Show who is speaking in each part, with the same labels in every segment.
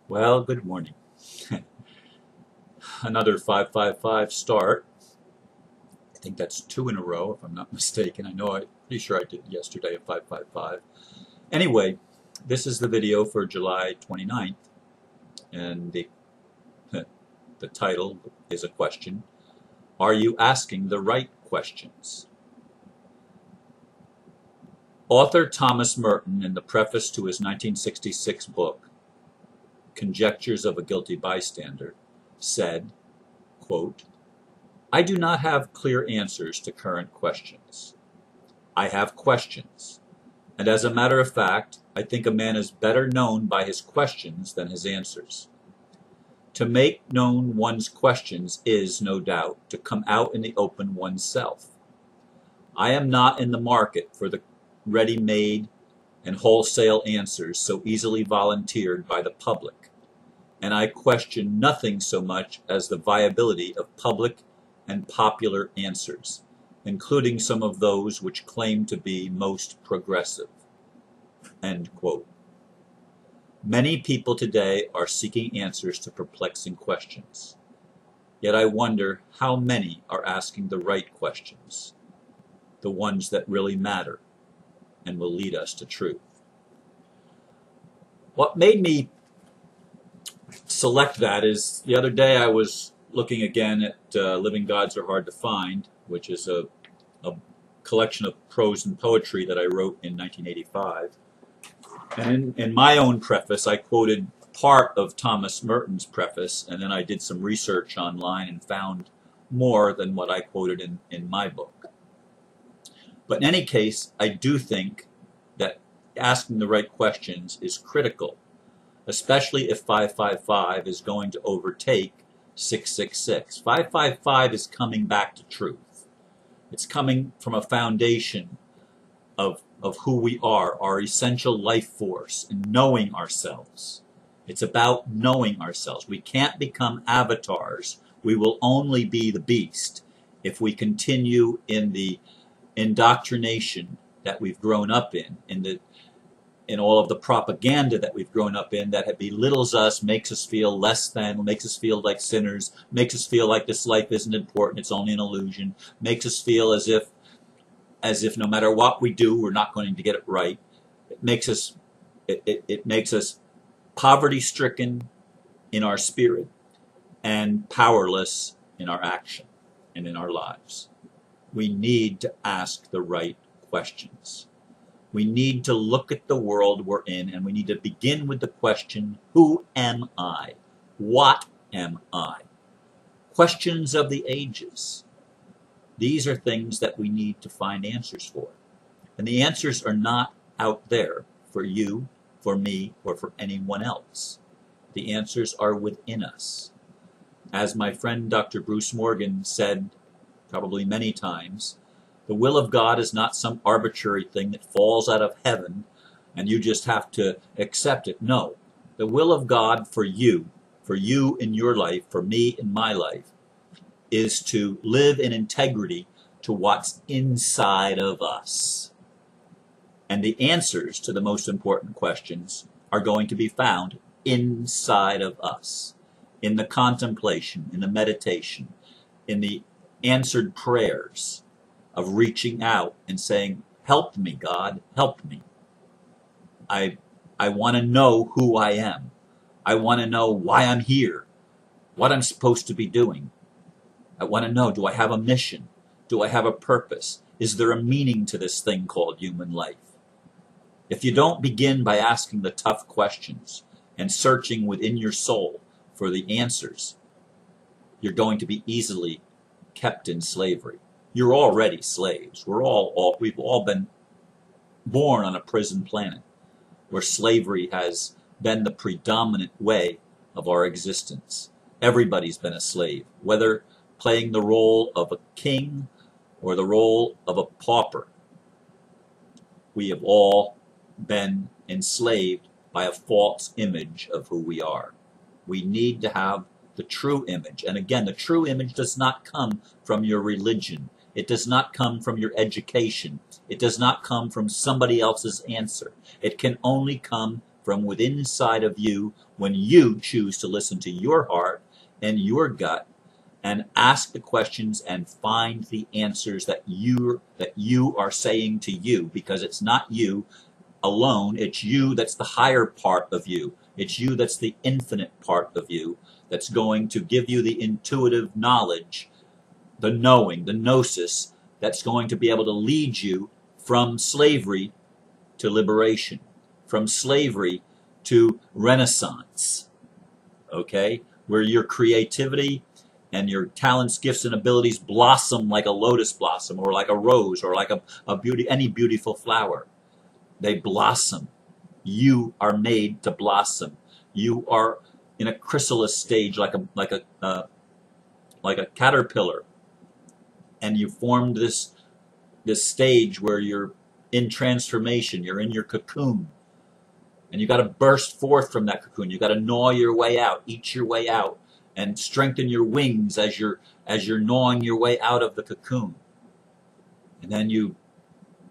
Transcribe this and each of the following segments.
Speaker 1: Well, good morning. Another 555 start. I think that's two in a row, if I'm not mistaken. I'm pretty sure I did yesterday a 555. Anyway, this is the video for July 29th, and the title is a question. Are you asking the right questions? Author Thomas Merton, in the preface to his 1966 book, Conjectures of a Guilty Bystander, said, quote, I do not have clear answers to current questions. I have questions, and as a matter of fact, I think a man is better known by his questions than his answers. To make known one's questions is, no doubt, to come out in the open oneself. I am not in the market for the ready-made and wholesale answers so easily volunteered by the public, and I question nothing so much as the viability of public and popular answers, including some of those which claim to be most progressive. End quote. Many people today are seeking answers to perplexing questions, yet I wonder how many are asking the right questions, the ones that really matter and will lead us to truth. What made me select that is the other day I was looking again at Living Gods Are Hard to Find, which is a collection of prose and poetry that I wrote in 1985. And in my own preface, I quoted part of Thomas Merton's preface, and then I did some research online and found more than what I quoted in my book. But in any case, I do think that asking the right questions is critical, especially if 555 is going to overtake 666. 555 is coming back to truth. It's coming from a foundation of who we are, our essential life force, and knowing ourselves. It's about knowing ourselves. We can't become avatars. We will only be the beast if we continue in the indoctrination that we've grown up in all of the propaganda that we've grown up in that belittles us, makes us feel less than, makes us feel like sinners, makes us feel like this life isn't important, it's only an illusion, makes us feel as if no matter what we do, we're not going to get it right. It makes us poverty-stricken in our spirit and powerless in our action and in our lives. We need to ask the right questions. We need to look at the world we're in, and we need to begin with the question, who am I? What am I? Questions of the ages. These are things that we need to find answers for. And the answers are not out there for you, for me, or for anyone else. The answers are within us. As my friend Dr. Bruce Morgan said probably many times, the will of God is not some arbitrary thing that falls out of heaven and you just have to accept it. No, the will of God for you in your life, for me in my life, is to live in integrity to what's inside of us. And the answers to the most important questions are going to be found inside of us, in the contemplation, in the meditation, in the answered prayers of reaching out and saying, help me, God, help me. I want to know who I am. I want to know why I'm here, what I'm supposed to be doing. I want to know, do I have a mission? Do I have a purpose? Is there a meaning to this thing called human life? If you don't begin by asking the tough questions and searching within your soul for the answers, you're going to be easily kept in slavery. You're already slaves. We've all been born on a prison planet where slavery has been the predominant way of our existence. Everybody's been a slave, whether playing the role of a king or the role of a pauper. We have all been enslaved by a false image of who we are. We need to have the true image. And again, the true image does not come from your religion. It does not come from your education. It does not come from somebody else's answer. It can only come from within inside of you when you choose to listen to your heart and your gut and ask the questions and find the answers that you are saying to you, because it's not you alone, it's you that's the higher part of you. It's you that's the infinite part of you that's going to give you the intuitive knowledge, the knowing, the gnosis, that's going to be able to lead you from slavery to liberation, from slavery to renaissance, okay? Where your creativity and your talents, gifts, and abilities blossom like a lotus blossom or like a rose or like any beautiful flower. They blossom. You are made to blossom. You are in a chrysalis stage like a caterpillar, and you formed this stage where you're in transformation. You're in your cocoon, and you got to burst forth from that cocoon. You got to gnaw your way out, eat your way out, and strengthen your wings as you're gnawing your way out of the cocoon. And then you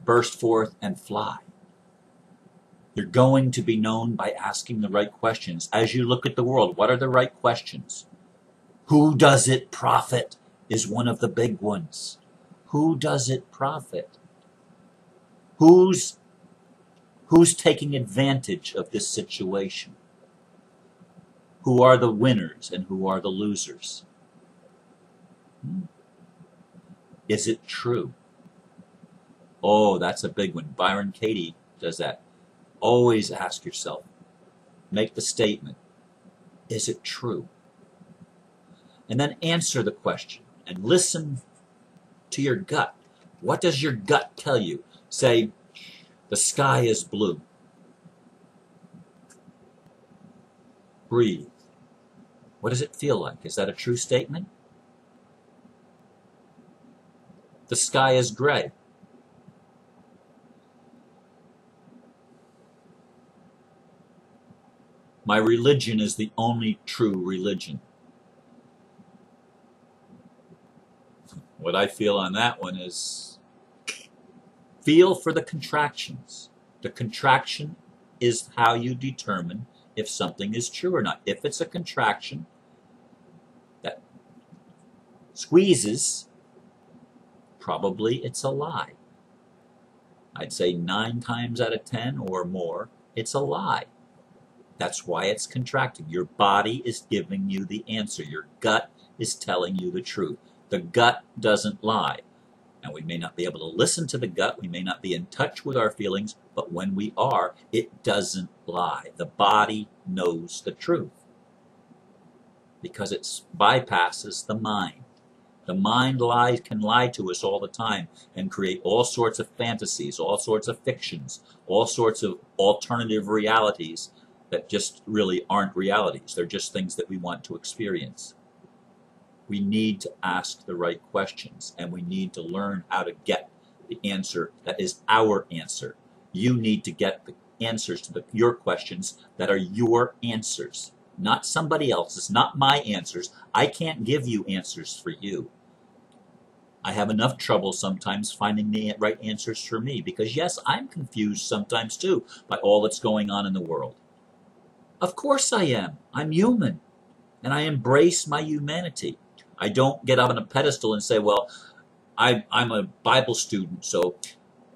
Speaker 1: burst forth and fly. You're going to be known by asking the right questions. As you look at the world, what are the right questions? Who does it profit is one of the big ones. Who does it profit? Who's taking advantage of this situation? Who are the winners and who are the losers? Is it true? Oh, that's a big one. Byron Katie does that. Always ask yourself, make the statement, is it true? And then answer the question and listen to your gut. What does your gut tell you? Say, the sky is blue. Breathe. What does it feel like? Is that a true statement? The sky is gray. My religion is the only true religion. What I feel on that one is, feel for the contractions. The contraction is how you determine if something is true or not. If it's a contraction that squeezes, probably it's a lie. I'd say 9 times out of 10 or more, it's a lie. That's why it's contracting. Your body is giving you the answer. Your gut is telling you the truth. The gut doesn't lie. Now, we may not be able to listen to the gut. We may not be in touch with our feelings. But when we are, it doesn't lie. The body knows the truth because it bypasses the mind. The mind can lie to us all the time and create all sorts of fantasies, all sorts of fictions, all sorts of alternative realities that just really aren't realities. They're just things that we want to experience. We need to ask the right questions, and we need to learn how to get the answer that is our answer. You need to get the answers to your questions that are your answers, not somebody else's, not my answers. I can't give you answers for you. I have enough trouble sometimes finding the right answers for me because, yes, I'm confused sometimes too by all that's going on in the world. Of course I am. I'm human, and I embrace my humanity. I don't get up on a pedestal and say, well, I'm a Bible student, so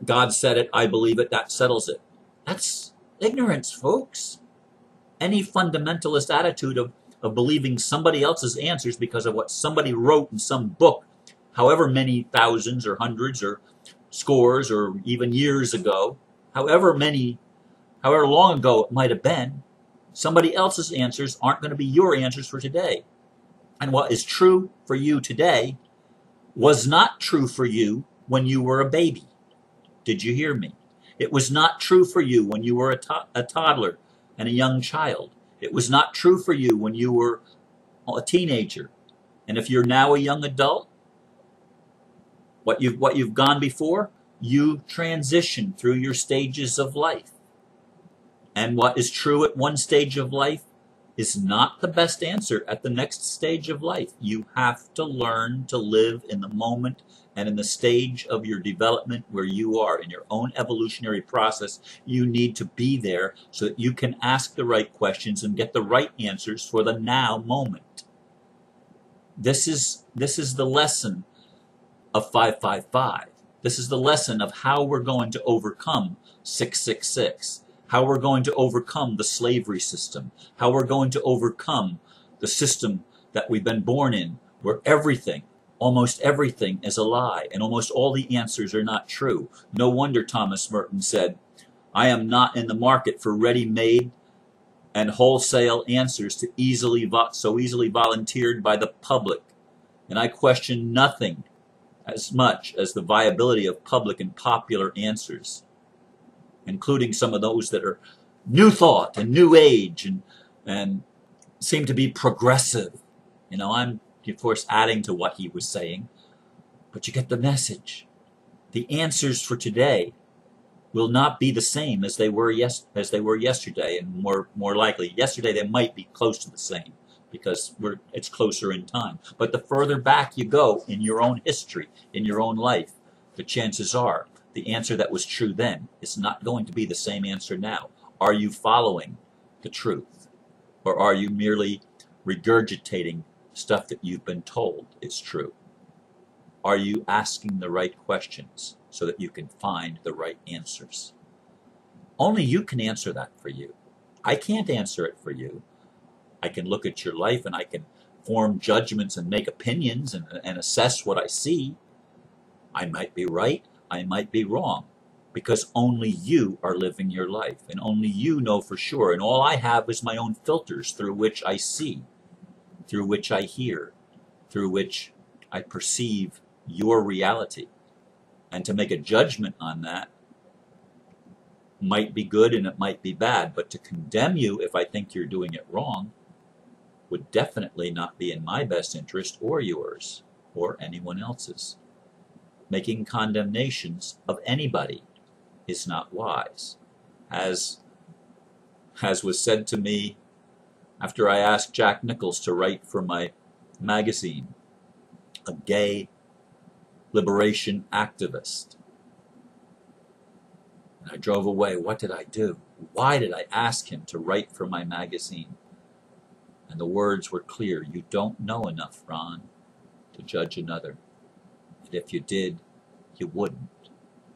Speaker 1: God said it, I believe it, that settles it. That's ignorance, folks. Any fundamentalist attitude of believing somebody else's answers because of what somebody wrote in some book, however many thousands or hundreds or scores or even years ago, however long ago it might have been, somebody else's answers aren't going to be your answers for today. And what is true for you today was not true for you when you were a baby. Did you hear me? It was not true for you when you were a toddler and a young child. It was not true for you when you were a teenager. And if you're now a young adult, what you've gone before, you transition through your stages of life. And what is true at one stage of life is not the best answer at the next stage of life. You have to learn to live in the moment and in the stage of your development where you are in your own evolutionary process. You need to be there so that you can ask the right questions and get the right answers for the now moment. This is the lesson of 555. This is the lesson of how we're going to overcome 666. How we're going to overcome the slavery system, how we're going to overcome the system that we've been born in, where everything, almost everything, is a lie, and almost all the answers are not true. No wonder Thomas Merton said, "I am not in the market for ready-made and wholesale answers so easily volunteered by the public, and I question nothing as much as the viability of public and popular answers, including some of those that are new thought and new age and seem to be progressive." You know, I'm, of course, adding to what he was saying, but you get the message. The answers for today will not be the same as they were yesterday, and more likely, yesterday they might be close to the same because it's closer in time. But the further back you go in your own history, in your own life, the chances are the answer that was true then is not going to be the same answer now. Are you following the truth? Or are you merely regurgitating stuff that you've been told is true? Are you asking the right questions so that you can find the right answers? Only you can answer that for you. I can't answer it for you. I can look at your life and I can form judgments and make opinions and assess what I see. I might be right. I might be wrong, because only you are living your life, and only you know for sure, and all I have is my own filters through which I see, through which I hear, through which I perceive your reality. And to make a judgment on that might be good and it might be bad, but to condemn you if I think you're doing it wrong would definitely not be in my best interest or yours or anyone else's. Making condemnations of anybody is not wise. As was said to me after I asked Jack Nichols to write for my magazine, a gay liberation activist. And I drove away. What did I do? Why did I ask him to write for my magazine? And the words were clear. You don't know enough, Ron, to judge another. And if you did, you wouldn't.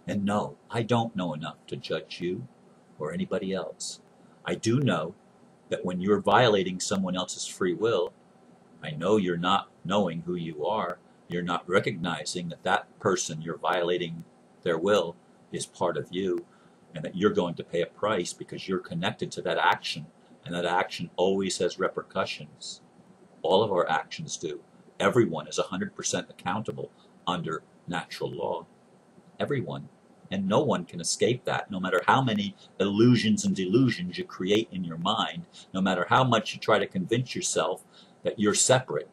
Speaker 1: And no, I don't know enough to judge you or anybody else. I do know that when you're violating someone else's free will, I know you're not knowing who you are. You're not recognizing that that person you're violating their will is part of you, and that you're going to pay a price because you're connected to that action, and that action always has repercussions. All of our actions do. Everyone is 100% accountable under natural law. Everyone. And no one can escape that, no matter how many illusions and delusions you create in your mind, no matter how much you try to convince yourself that you're separate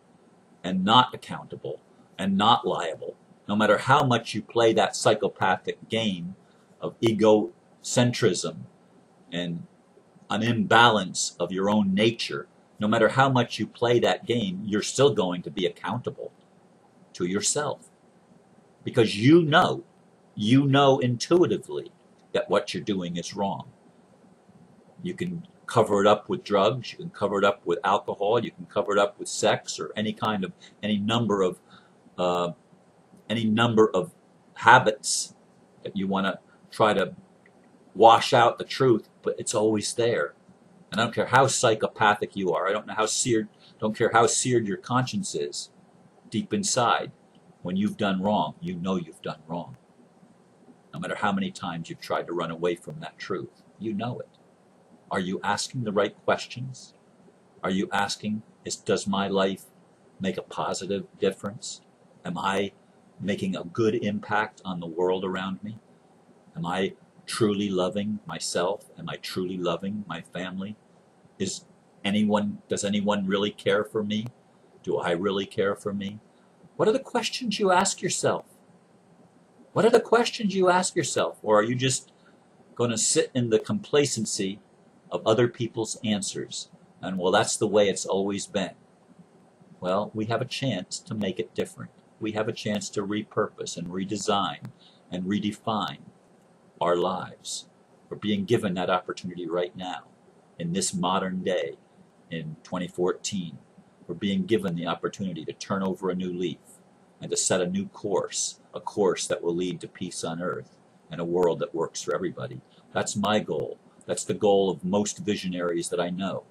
Speaker 1: and not accountable and not liable, no matter how much you play that psychopathic game of egocentrism and an imbalance of your own nature, no matter how much you play that game, you're still going to be accountable to yourself. Because you know intuitively that what you're doing is wrong. You can cover it up with drugs, you can cover it up with alcohol, you can cover it up with sex, or any number of habits that you want to try to wash out the truth, but it's always there. And I don't care how psychopathic you are, I don't care how seared your conscience is, deep inside, when you've done wrong, you know you've done wrong. No matter how many times you've tried to run away from that truth, you know it. Are you asking the right questions? Are you asking, does my life make a positive difference? Am I making a good impact on the world around me? Am I truly loving myself? Am I truly loving my family? Does anyone really care for me? Do I really care for me? What are the questions you ask yourself? What are the questions you ask yourself? Or are you just going to sit in the complacency of other people's answers And well, that's the way it's always been. Well, we have a chance to make it different. We have a chance to repurpose and redesign and redefine our lives. We're being given that opportunity right now, in this modern day, in 2014. We're being given the opportunity to turn over a new leaf and to set a new course, a course that will lead to peace on earth and a world that works for everybody. That's my goal. That's the goal of most visionaries that I know.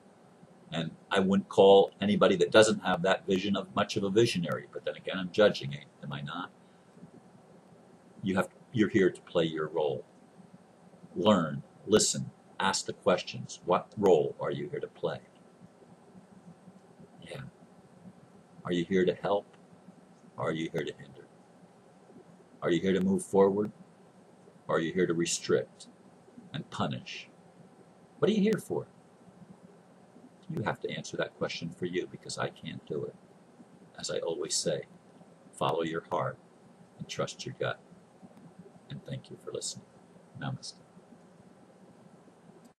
Speaker 1: And I wouldn't call anybody that doesn't have that vision of much of a visionary. But then again, I'm judging it, am I not? You're here to play your role. Learn, listen, ask the questions. What role are you here to play? Yeah. Are you here to help? Or are you here to hinder? Are you here to move forward? Or are you here to restrict and punish? What are you here for? You have to answer that question for you, because I can't do it. As I always say, follow your heart and trust your gut. And thank you for listening. Namaste.